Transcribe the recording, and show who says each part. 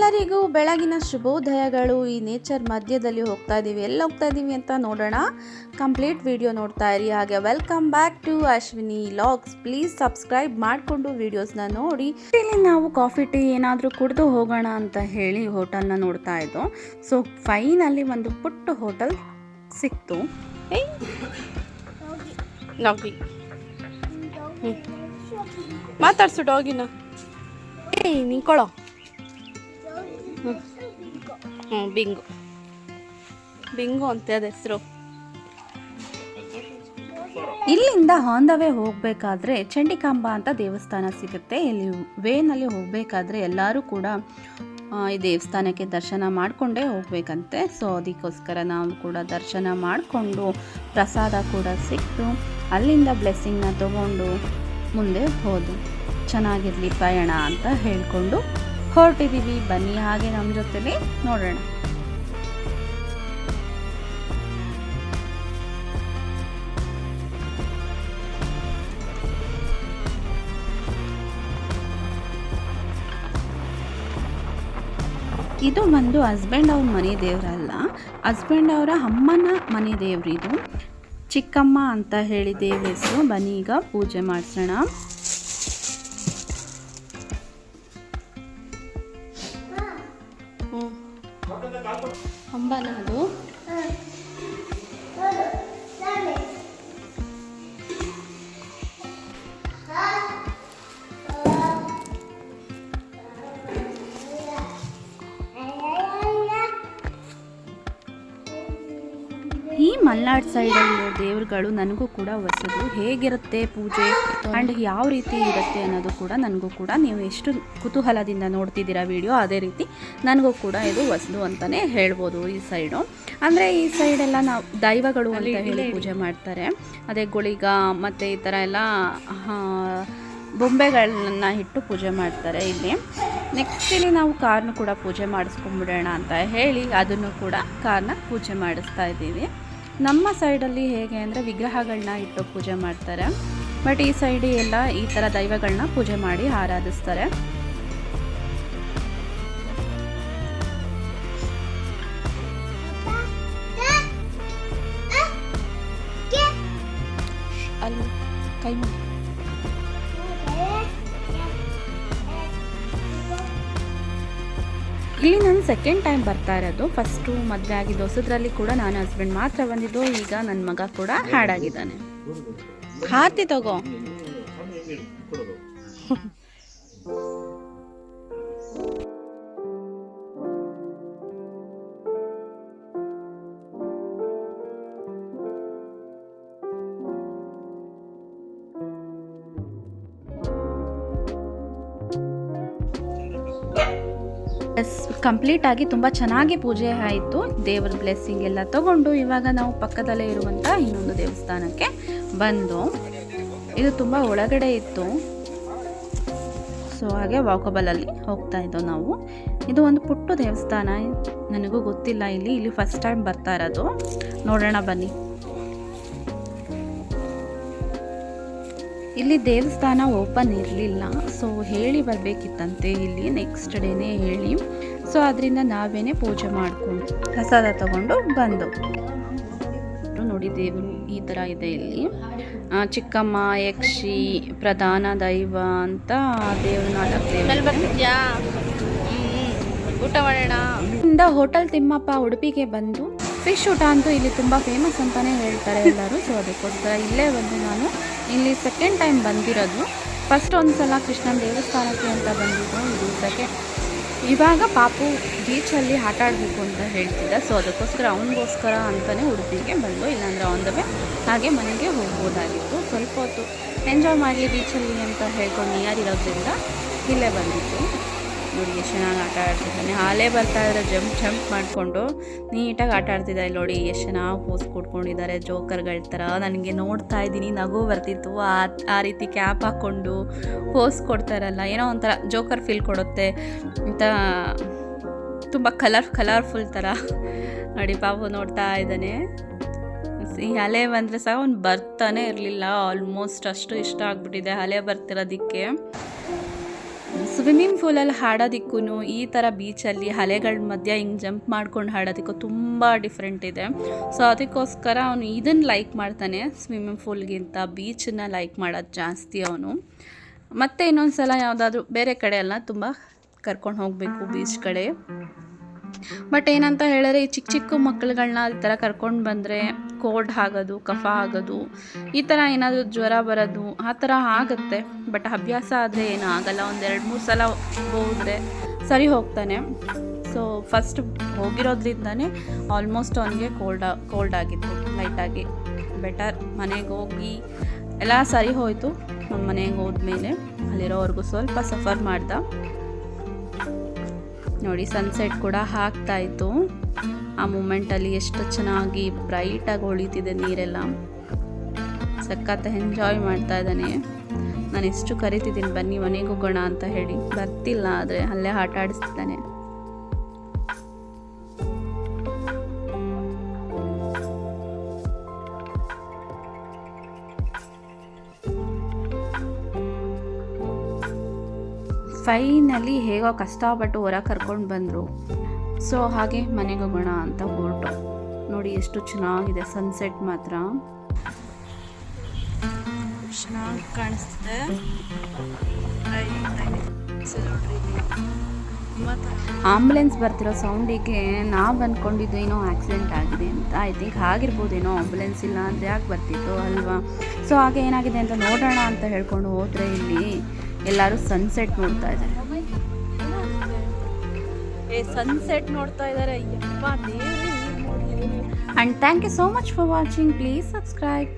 Speaker 1: ಎಲ್ಲರಿಗೂ ಬೆಳಗಿನ ಶುಭೋದಯಗಳು. ಈ ನೇಚರ್ ಮಧ್ಯದಲ್ಲಿ ಹೋಗ್ತಾ ಇದ್ದೀವಿ. ಎಲ್ಲಿ ಹೋಗ್ತಾ ಇದ್ದೀವಿ ಅಂತ ನೋಡೋಣ. ಕಂಪ್ಲೀಟ್ ವಿಡಿಯೋ ನೋಡ್ತಾ ಇರಿ. ಹಾಗೆ welcome back to Ashwini logs. Please subscribe ಮಾಡಿಕೊಂಡು ವಿಡಿಯೋಸ್ನ ನೋಡಿ. ಇಲ್ಲಿ ನಾವು ಕಾಫಿ ಟೀ ಏನಾದರೂ ಕುಡಿದು ಹೋಗೋಣ ಅಂತ ಹೇಳಿ ಹೋಟೆಲ್ನ ನೋಡ್ತಾ ಇದ್ದೋ. ಸೊ ಫೈನಲ್ಲಿ ಒಂದು ಪುಟ್ಟ ಹೋಟೆಲ್ ಸಿಕ್ತು. ಡಾಗಿ ಮಾತಾಡ್ಸು ಡಾಗಿನ. ನಿಂಕೊಳ್ಳೋ. ಬಿಂಗು ಬಿಂಗು ಅಂತ ಅದ ಹೆಸರು. ಇಲ್ಲಿಂದ ಆನ್ ದ ವೇ ಹೋಗಬೇಕಾದ್ರೆ ಚಂಡಿಕಾಂಬ ಅಂತ ದೇವಸ್ಥಾನ ಸಿಗುತ್ತೆ. ಇಲ್ಲಿ ವೇನಲ್ಲಿ ಹೋಗಬೇಕಾದ್ರೆ ಎಲ್ಲರೂ ಕೂಡ ಈ ದೇವಸ್ಥಾನಕ್ಕೆ ದರ್ಶನ ಮಾಡಿಕೊಂಡೇ ಹೋಗ್ಬೇಕಂತೆ. ಸೊ ಅದಕ್ಕೋಸ್ಕರ ನಾವು ಕೂಡ ದರ್ಶನ ಮಾಡಿಕೊಂಡು ಪ್ರಸಾದ ಕೂಡ ಸಿಕ್ತು. ಅಲ್ಲಿಂದ ಬ್ಲೆಸ್ಸಿಂಗ್ನ ತಗೊಂಡು ಮುಂದೆ ಹೋದು. ಚೆನ್ನಾಗಿರಲಿ ಪಯಣ ಅಂತ ಹೇಳಿಕೊಂಡು ಹೊರಟಿದ್ದೀವಿ. ಬನ್ನಿ ಹಾಗೆ ನಮ್ಮ ಜೊತೆಲಿ ನೋಡೋಣ. ಇದು ಒಂದು ಹಸ್ಬೆಂಡ್ ಅವ್ರ ಮನೆ ದೇವರಲ್ಲ, ಹಸ್ಬೆಂಡ್ ಅವರ ಅಮ್ಮನ ಮನೆ ದೇವ್ರಿದು. ಚಿಕ್ಕಮ್ಮ ಅಂತ ಹೇಳಿ ದೇವ್ರ ಹೆಸರು. ಬನ್ನಿ ಈಗ ಪೂಜೆ ಮಾಡಿಸೋಣ. ಅಂಬನ ಅದು ಈ ಮಲ್ನಾಡ್ ಸೈಡಲ್ಲಿರೋ ದೇವ್ರುಗಳು ನನಗೂ ಕೂಡ ಹೊಸದು. ಹೇಗಿರುತ್ತೆ ಪೂಜೆ ಆ್ಯಂಡ್ ಯಾವ ರೀತಿ ಇರುತ್ತೆ ಅನ್ನೋದು ಕೂಡ ನನಗೂ ಕೂಡ, ನೀವು ಎಷ್ಟು ಕುತೂಹಲದಿಂದ ನೋಡ್ತಿದ್ದೀರಾ ವಿಡಿಯೋ, ಅದೇ ರೀತಿ ನನಗೂ ಕೂಡ ಇದು ಹೊಸದು ಅಂತಲೇ ಹೇಳ್ಬೋದು. ಈ ಸೈಡು ಅಂದರೆ ಈ ಸೈಡೆಲ್ಲ ನಾವು ದೈವಗಳು ಅಂತ ಹೇಳಿ ಪೂಜೆ ಮಾಡ್ತಾರೆ. ಅದೇ ಗುಳಿಗ ಮತ್ತು ಈ ಥರ ಎಲ್ಲ ಬೊಂಬೆಗಳನ್ನ ಇಟ್ಟು ಪೂಜೆ ಮಾಡ್ತಾರೆ ಇಲ್ಲಿ. ನೆಕ್ಸ್ಟ್ ಇಲ್ಲಿ ನಾವು ಕಾರ್ನ ಕೂಡ ಪೂಜೆ ಮಾಡಿಸ್ಕೊಂಡ್ಬಿಡೋಣ ಅಂತ ಹೇಳಿ ಅದನ್ನು ಕೂಡ ಕಾರ್ನ ಪೂಜೆ ಮಾಡಿಸ್ತಾ ಇದ್ದೀವಿ. ನಮ್ಮ ಸೈಡಲ್ಲಿ ಹೇಗೆ ಅಂದರೆ ವಿಗ್ರಹಗಳನ್ನ ಇಟ್ಟು ಪೂಜೆ ಮಾಡ್ತಾರೆ, ಬಟ್ ಈ ಸೈಡ್ ಎಲ್ಲ ಈ ಥರ ದೈವಗಳನ್ನ ಪೂಜೆ ಮಾಡಿ ಆರಾಧಿಸ್ತಾರೆ. ಅಲ್ಲಿ ಕೈ ಇಲ್ಲಿ ನಾನು ಸೆಕೆಂಡ್ ಟೈಮ್ ಬರ್ತಾ ಇರೋದು. ಫಸ್ಟು ಮದುವೆ ಆಗಿದ್ದು ಹೊಸದ್ರಲ್ಲಿ ಕೂಡ ನಾನು ಹಸ್ಬೆಂಡ್ ಮಾತ್ರ ಬಂದಿದ್ದು. ಈಗ ನನ್ನ ಮಗ ಕೂಡ ಹ್ಯಾಡ್ ಆಗಿದ್ದಾನೆ. ಹಾರ್ತಿ ತಗೋ. ಕಂಪ್ಲೀಟ್ ಆಗಿ ತುಂಬ ಚೆನ್ನಾಗಿ ಪೂಜೆ ಆಯಿತು. ದೇವರ ಬ್ಲೆಸ್ಸಿಂಗ್ ಎಲ್ಲ ತಗೊಂಡು ಇವಾಗ ನಾವು ಪಕ್ಕದಲ್ಲೇ ಇರುವಂಥ ಇನ್ನೊಂದು ದೇವಸ್ಥಾನಕ್ಕೆ ಬಂದು, ಇದು ತುಂಬ ಒಳಗಡೆ ಇತ್ತು. ಸೊ ಹಾಗೆ ವಾಕಬಲಲ್ಲಿ ಹೋಗ್ತಾ ಇದ್ದೋ ನಾವು. ಇದು ಒಂದು ಪುಟ್ಟ ದೇವಸ್ಥಾನ, ನನಗೂ ಗೊತ್ತಿಲ್ಲ ಇಲ್ಲಿ ಫಸ್ಟ್ ಟೈಮ್ ಬರ್ತಾ ಇರೋದು. ನೋಡೋಣ ಬನ್ನಿ. ಇಲ್ಲಿ ದೇವಸ್ಥಾನ ಓಪನ್ ಇರಲಿಲ್ಲ, ಸೊ ಹೇಳಿ ಬರಬೇಕಿತ್ತಂತೆ ಇಲ್ಲಿ ನೆಕ್ಸ್ಟ್ ಡೇನೇ ಹೇಳಿ. ಸೊ ಅದರಿಂದ ನಾವೇನೇ ಪೂಜೆ ಮಾಡಿಕೊಂಡು ಪ್ರಸಾದ ತಗೊಂಡು ಬಂದು ನೋಡಿ. ದೇವರು ಈ ಥರ ಇದೆ ಇಲ್ಲಿ. ಚಿಕ್ಕಮ್ಮ, ಯಕ್ಷಿ, ಪ್ರಧಾನ ದೈವ ಅಂತ ದೇವ್ರ ನಾಲ್ಕು ಊಟ ಮಾಡೋಣ. ಹೋಟೆಲ್ ತಿಮ್ಮಪ್ಪ ಉಡುಪಿಗೆ ಬಂದು ಫಿಶ್ ಊಟ ಅಂತೂ ಇಲ್ಲಿ ತುಂಬ ಫೇಮಸ್ ಅಂತಲೇ ಹೇಳ್ತಾರೆ ಎಲ್ಲರೂ. ಸೊ ಅದಕ್ಕೋಸ್ಕರ ಇಲ್ಲೇ ಬಂದು ನಾನು ಇಲ್ಲಿ ಸೆಕೆಂಡ್ ಟೈಮ್ ಬಂದಿರೋದು. ಫಸ್ಟ್ ಒಂದು ಸಲ ಕೃಷ್ಣನ ದೇವಸ್ಥಾನಕ್ಕೆ ಅಂತ ಬಂದಿದ್ದು, ಇದು ಸೆಕೆಂಡ್. ಇವಾಗ ಪಾಪು ಬೀಚಲ್ಲಿ ಆಟ ಆಡಬೇಕು ಅಂತ ಹೇಳ್ತಿದ್ದ. ಸೊ ಅದಕ್ಕೋಸ್ಕರ ಅವನಿಗೋಸ್ಕರ ಅಂತಲೇ ಉಡುಪಿಗೆ ಬಂದು, ಇಲ್ಲಾಂದರೆ ಆನ್ ದ ವೇ ಹಾಗೆ ಮನೆಗೆ ಹೋಗ್ಬೋದಾಗಿತ್ತು. ಸ್ವಲ್ಪ ಹೊತ್ತು ಎಂಜಾಯ್ ಮಾಡಲಿ ಬೀಚಲ್ಲಿ ಅಂತ ಹೇಳ್ಕೊಂಡು ನಿಯರ್ ಇರೋದ್ರಿಂದ ಇಲ್ಲೇ ಬಂದಿತ್ತು. ನೋಡಿ ಎಷ್ಟು ಚೆನ್ನಾಗಿ ಆಟ ಆಡ್ತಿದ್ದಾನೆ. ಹಾಲೇ ಬರ್ತಾ ಇದ್ದಾರೆ ಜಂಪ್ ಮಾಡಿಕೊಂಡು ನೀಟಾಗಿ ಆಟ ಆಡ್ತಿದ್ದಾರೆ. ನೋಡಿ ಎಷ್ಟು ಚೆನ್ನಾಗಿ ಪೋಸ್ ಕೊಟ್ಕೊಂಡಿದ್ದಾರೆ ಜೋಕರ್ಗಳ ಥರ. ನನಗೆ ನೋಡ್ತಾ ಇದ್ದೀನಿ, ನಗು ಬರ್ತಿತ್ತು. ಆ ರೀತಿ ಕ್ಯಾಪ್ ಹಾಕ್ಕೊಂಡು ಪೋಸ್ ಕೊಡ್ತಾರಲ್ಲ, ಏನೋ ಒಂಥರ ಜೋಕರ್ ಫೀಲ್ ಕೊಡುತ್ತೆ ಅಂತ. ತುಂಬ ಕಲರ್ಫುಲ್ ಥರ ನೋಡಿ ಪಾಪು ನೋಡ್ತಾ ಇದ್ದಾನೆ. ಈ ಅಲೆ ಬಂದರೆ ಸಹ ಅವ್ನು ಬರ್ತಾನೆ ಇರಲಿಲ್ಲ. ಆಲ್ಮೋಸ್ಟ್ ಅಷ್ಟು ಇಷ್ಟ ಆಗಿಬಿಟ್ಟಿದೆ ಅಲೆ ಬರ್ತಿರೋದಕ್ಕೆ. ಸ್ವಿಮ್ಮಿಂಗ್ ಪೂಲಲ್ಲಿ ಹಾಡೋದಕ್ಕೂ ಈ ಥರ ಬೀಚಲ್ಲಿ ಅಲೆಗಳ ಮಧ್ಯೆ ಹಿಂಗೆ ಜಂಪ್ ಮಾಡ್ಕೊಂಡು ಹಾಡೋದಕ್ಕೂ ತುಂಬ ಡಿಫ್ರೆಂಟ್ ಇದೆ. ಸೊ ಅದಕ್ಕೋಸ್ಕರ ಅವನು ಇದನ್ನು ಲೈಕ್ ಮಾಡ್ತಾನೆ ಸ್ವಿಮ್ಮಿಂಗ್ ಪೂಲ್ಗಿಂತ, ಬೀಚನ್ನ ಲೈಕ್ ಮಾಡೋದು ಜಾಸ್ತಿ ಅವನು. ಮತ್ತು ಇನ್ನೊಂದು ಸಲ ಯಾವುದಾದ್ರೂ ಬೇರೆ ಕಡೆ ಎಲ್ಲ ತುಂಬ ಕರ್ಕೊಂಡು ಹೋಗಬೇಕು ಬೀಚ್ ಕಡೆ. ಬಟ್ ಏನಂತ ಹೇಳಿದ್ರೆ ಈ ಚಿಕ್ಕ ಚಿಕ್ಕ ಮಕ್ಕಳುಗಳನ್ನ ಈ ಥರ ಕರ್ಕೊಂಡು ಬಂದರೆ ಕೋಲ್ಡ್ ಆಗೋದು, ಕಫ ಆಗೋದು, ಈ ಥರ ಏನಾದರೂ ಜ್ವರ ಬರೋದು ಆ ಥರ ಆಗುತ್ತೆ. ಬಟ್ ಅಭ್ಯಾಸ ಆದರೆ ಏನೂ ಆಗಲ್ಲ. 1-2-3 ಸಲ ಹೋದರೆ ಸರಿ ಹೋಗ್ತಾನೆ. ಸೊ ಫಸ್ಟ್ ಹೋಗಿರೋದ್ರಿಂದನೇ ಆಲ್ಮೋಸ್ಟ್ ಅವನಿಗೆ ಕೋಲ್ಡ್ ಆಗಿತ್ತು ಲೈಟಾಗಿ. ಬೆಟರ್ ಮನೆಗೆ ಹೋಗಿ ಎಲ್ಲ ಸರಿ ಹೋಯಿತು. ಮನೆಗೆ ಹೋದ್ಮೇಲೆ ಅಲ್ಲಿರೋವರೆಗೂ ಸ್ವಲ್ಪ ಸಫರ್ ಮಾಡ್ದ. ನೋಡಿ ಸನ್ಸೆಟ್ ಕೂಡ ಆಗ್ತಾಯಿತ್ತು. ಆ ಮೂಮೆಂಟಲ್ಲಿ ಎಷ್ಟು ಚೆನ್ನಾಗಿ ಬ್ರೈಟಾಗಿ ಹೊಳಿತಿದೆ ನೀರೆಲ್ಲ. ಸಖತ್ ಎಂಜಾಯ್ ಮಾಡ್ತಾ ಇದ್ದಾನೆ. ನಾನು ಎಷ್ಟು ಕರಿತಿದ್ದೀನಿ ಬನ್ನಿ ಮನೆಗೆ ಹೋಗೋಣ ಅಂತ ಹೇಳಿ, ಬರ್ತಿಲ್ಲ, ಆದರೆ ಅಲ್ಲೇ ಆಟ ಆಡಿಸ್ತಿದ್ದಾನೆ. ಫೈನಲಿ ಹೇಗೋ ಕಷ್ಟಪಟ್ಟು ಹೊರಗೆ ಕರ್ಕೊಂಡು ಬಂದರು. ಸೊ ಹಾಗೆ ಮನೆಗೆ ಹೋಗೋಣ ಅಂತ ಹೊರಟು. ನೋಡಿ ಎಷ್ಟು ಚೆನ್ನಾಗಿದೆ ಸನ್ಸೆಟ್ ಮಾತ್ರ ಚೆನ್ನಾಗಿ ಕಾಣಿಸ್ತಿದೆ. ಆಂಬುಲೆನ್ಸ್ ಬರ್ತಿರೋ ಸೌಂಡಿಗೆ ನಾವು ಅಂದ್ಕೊಂಡಿದ್ದು ಏನೋ ಆಕ್ಸಿಡೆಂಟ್ ಆಗಿದೆ ಅಂತ. ಐ ಥಿಂಕ್ ಆಗಿರ್ಬೋದೇನೋ, ಆಂಬುಲೆನ್ಸ್ ಇಲ್ಲ ಅಂದರೆ ಯಾಕೆ ಬರ್ತಿತ್ತು ಅಲ್ವಾ. ಸೊ ಹಾಗೆ ಏನಾಗಿದೆ ಅಂತ ನೋಡೋಣ ಅಂತ ಹೇಳ್ಕೊಂಡು ಹೋದರೆ ಇಲ್ಲಿ ಎಲ್ಲರೂ ಸನ್ಸೆಟ್ ನೋಡ್ತಾ ಇದ್ದಾರೆ. ಸನ್ಸೆಟ್ ನೋಡ್ತಾ ಇದ್ದಾರೆ. And thank you so much for watching. Please subscribe.